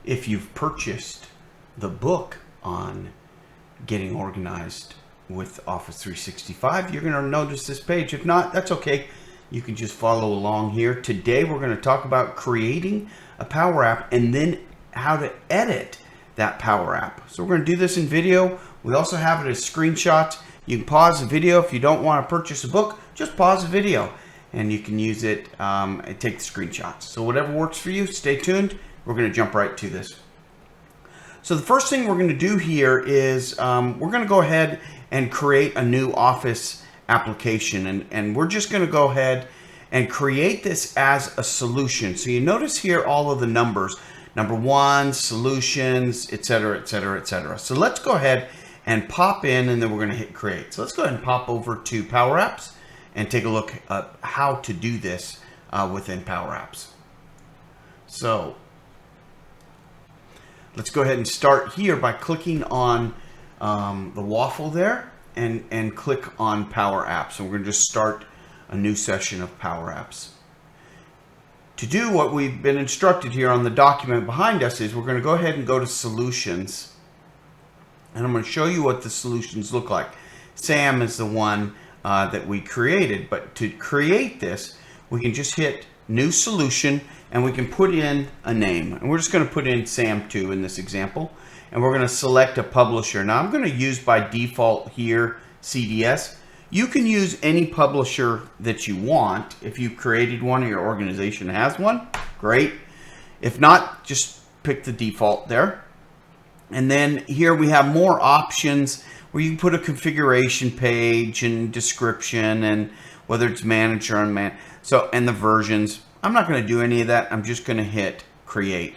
if you've purchased the book on getting organized with Office 365, you're going to notice this page. If not, that's okay. You can just follow along here. Today, we're going to talk about creating a Power App and then how to edit that Power App. So we're going to do this in video. We also have it as screenshots. You can pause the video if you don't want to purchase a book. Just pause the video and you can use it and take the screenshots. So whatever works for you, stay tuned. We're going to jump right to this. So the first thing we're going to do here is we're going to go ahead and create a new Office application. And we're just going to go ahead and create this as a solution. So you notice here all of the numbers. Number 1, solutions, etc., etc., etc. So let's go ahead and pop in, and then we're going to hit create. So let's go ahead and pop over to PowerApps and take a look at how to do this within PowerApps. So let's go ahead and start here by clicking on the waffle there and click on PowerApps. And we're going to just start a new session of PowerApps. To do what we've been instructed here on the document behind us is we're going to go ahead and go to Solutions. And I'm going to show you what the solutions look like. Sam is the one that we created. But to create this, we can just hit New Solution and we can put in a name. And we're just going to put in Sam2 in this example. And we're going to select a publisher. Now I'm going to use by default here CDS. You can use any publisher that you want. If you've created one or your organization has one, great. If not, just pick the default there. And then here we have more options where you can put a configuration page and description and whether it's manager or and the versions. I'm not going to do any of that. I'm just going to hit create.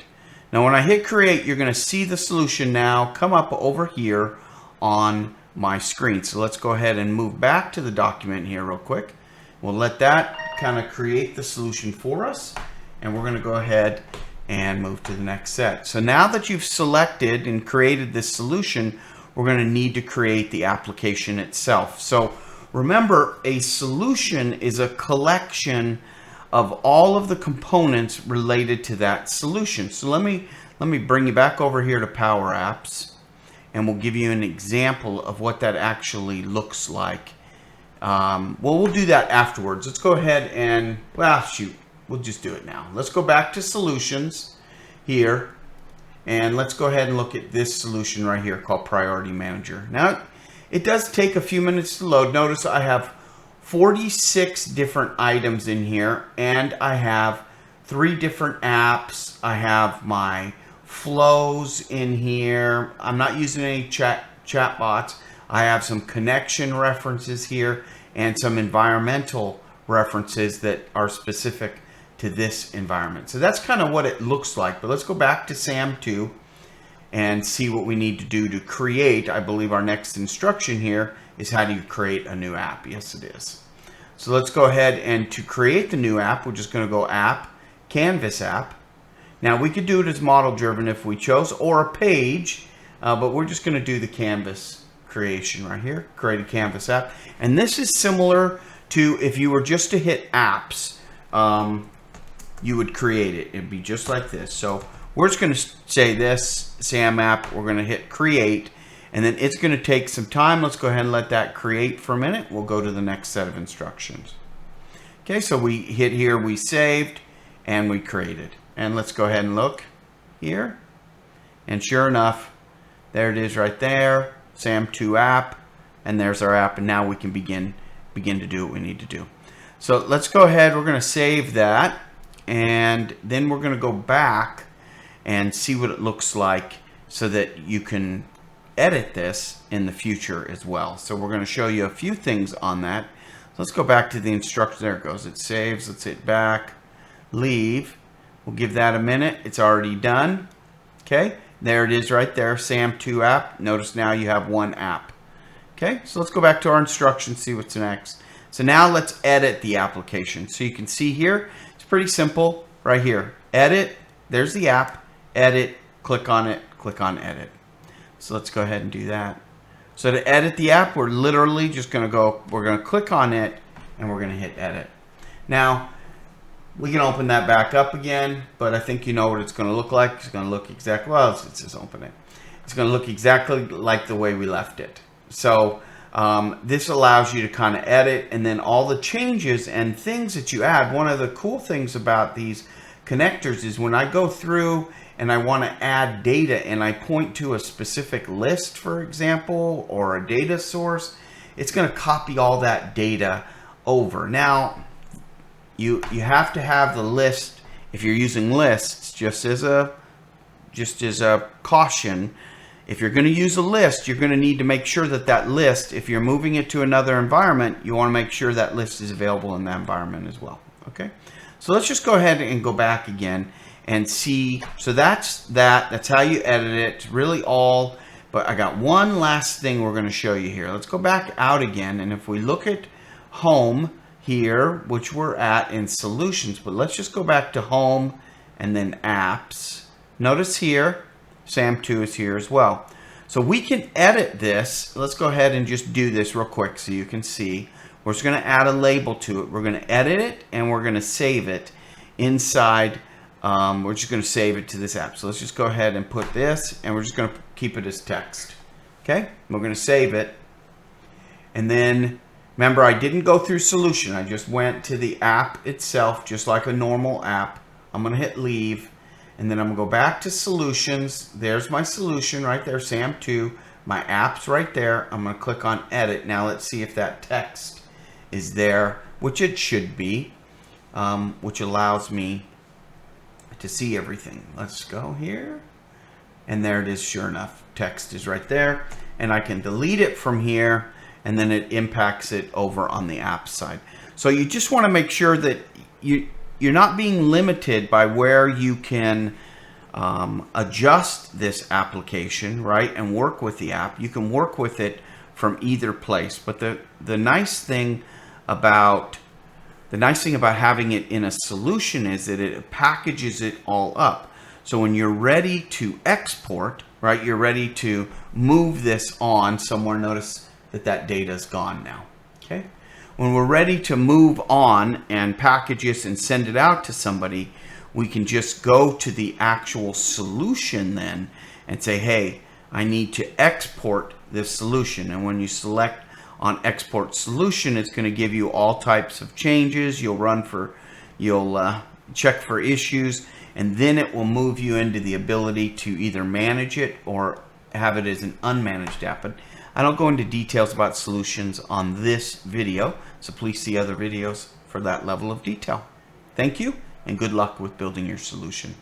Now when I hit create, you're going to see the solution now come up over here on my screen. So let's go ahead and move back to the document here real quick. We'll let that kind of create the solution for us. And we're going to go ahead and move to the next set. So now that you've selected and created this solution, we're going to need to create the application itself. So remember, a solution is a collection of all of the components related to that solution. So let me bring you back over here to PowerApps. And we'll give you an example of what that actually looks like. Well, we'll do that afterwards. Let's go ahead and, well, shoot, we'll just do it now. Let's go back to Solutions here. And let's go ahead and look at this solution right here called Priority Manager. Now, it does take a few minutes to load. Notice I have 46 different items in here. And I have 3 different apps. I have my flows in here. I'm not using any chat bots. I have some connection references here and some environmental references that are specific to this environment. So that's kind of what it looks like. But let's go back to SAM2 and see what we need to do to create. I believe our next instruction here is how do you create a new app. Yes, it is. So let's go ahead and to create the new app, we're just going to go App, Canvas App. Now we could do it as model driven if we chose, or a page, but we're just going to do the canvas creation right here, create a canvas app. And this is similar to if you were just to hit apps, you would create it. It'd be just like this. So we're just going to say this, Sam app, we're going to hit create, and then it's going to take some time. Let's go ahead and let that create for a minute. We'll go to the next set of instructions. Okay, so we hit here, we saved, and we created. And let's go ahead and look here. And sure enough, there it is right there. SAM2 app. And there's our app. And now we can begin to do what we need to do. So let's go ahead. We're going to save that. And then we're going to go back and see what it looks like so that you can edit this in the future as well. So we're going to show you a few things on that. So let's go back to the instruction. There it goes. It saves. Let's hit back. Leave. We'll give that a minute. It's already done. Okay, there it is right there, SAM2 app. Notice now you have one app. Okay, so let's go back to our instructions, see what's next. So now let's edit the application. So you can see here, it's pretty simple right here. Edit, there's the app, edit, click on it, click on edit. So let's go ahead and do that. So to edit the app, we're literally just going to go, we're going to click on it and we're going to hit edit. Now, We can open that back up again, but I think you know what it's going to look like. It's going to look exactly, well, it says open it. It's going to look exactly like the way we left it. So this allows you to kind of edit, and then all the changes and things that you add. One of the cool things about these connectors is when I go through and I want to add data and I point to a specific list, for example, or a data source, it's going to copy all that data over. Now, you have to have the list, if you're using lists, just as a caution. If you're going to use a list, you're going to need to make sure that that list, if you're moving it to another environment, you want to make sure that list is available in that environment as well. Okay, so let's just go ahead and go back again and see. So that's how you edit it. It's really all, but I got one last thing we're going to show you here. Let's go back out again, and if we look at home here, which we're at in solutions, but let's just go back to home and then apps. Notice here, SAM2 is here as well. So we can edit this. Let's go ahead and just do this real quick so you can see. We're just going to add a label to it. We're going to edit it and we're going to save it inside. We're just going to save it to this app. So let's just go ahead and put this, and we're just going to keep it as text. Okay, we're going to save it. And then remember, I didn't go through solution. I just went to the app itself, just like a normal app. I'm going to hit leave, and then I'm going to go back to solutions. There's my solution right there, SAM2. My app's right there. I'm going to click on edit. Now let's see if that text is there, which it should be, which allows me to see everything. Let's go here, and there it is. Sure enough, text is right there, and I can delete it from here, and then it impacts it over on the app side. So you just want to make sure that you're not being limited by where you can adjust this application, right, and work with the app. You can work with it from either place. But the nice thing about having it in a solution is that it packages it all up. So when you're ready to export, right, you're ready to move this on somewhere. Notice that data is gone now. Okay, when we're ready to move on and package this and send it out to somebody, we can just go to the actual solution then and say, hey, I need to export this solution. And when you select on export solution, it's going to give you all types of changes. You'll check for issues, and then it will move you into the ability to either manage it or have it as an unmanaged app. But I don't go into details about solutions on this video, so please see other videos for that level of detail. Thank you, and good luck with building your solution.